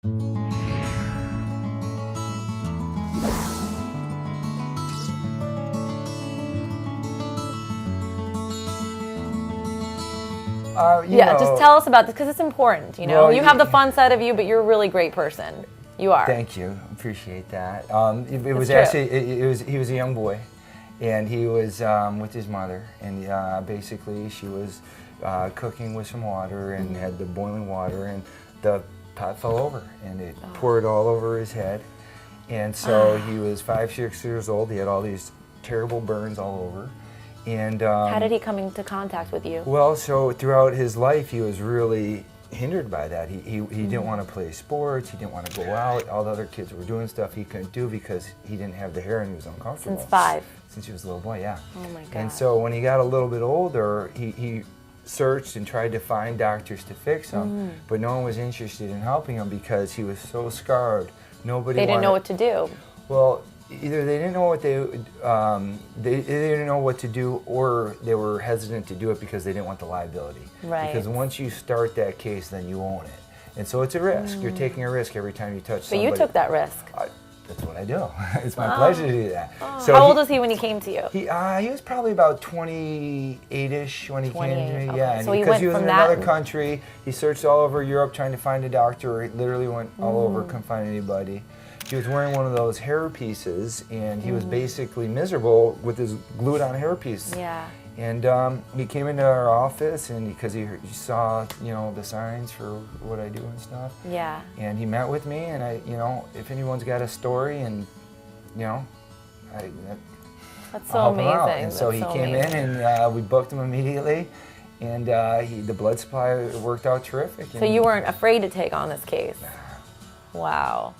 Yeah, just tell us about this because it's important. You know, you have the fun side of you, but you're a really great person. You are. Thank you. Appreciate that. It was actually he was a young boy, and he was with his mother, and basically she was cooking with some water and had the boiling water, and the pot fell over and it poured all over his head, and so he was 5, 6 years old. He had all these terrible burns all over. And how did he come into contact with you? Well, so throughout his life, he was really hindered by that. He didn't want to play sports. He didn't want to go out. All the other kids were doing stuff he couldn't do because he didn't have the hair and he was uncomfortable. Since 5? Since he was a little boy, yeah. Oh my God. And so when he got a little bit older, he searched and tried to find doctors to fix him, but no one was interested in helping him because he was so scarred. Nobody They didn't know what to do. Well, either they didn't know what they didn't know what to do, or they were hesitant to do it because they didn't want the liability. Right. Because once you start that case, then you own it, and so it's a risk. You're taking a risk every time you touch somebody. But you took that risk. That's what I do. It's my pleasure to do that. So how old was he when he came to you? He was probably about 28-ish when he came to me. Okay. Yeah, So because he was from in that another country. He searched all over Europe trying to find a doctor. He literally went all over, couldn't find anybody. He was wearing one of those hair pieces, and he was basically miserable with his glued-on hair piece. Yeah. And he came into our office, and because he saw, you know, the signs for what I do and stuff. Yeah. And he met with me, and you know, if anyone's got a story, and you know, that's so I'll help him out. amazing. And so he came in, and we booked him immediately, and the blood supply worked out terrific. So you weren't afraid to take on this case? Wow.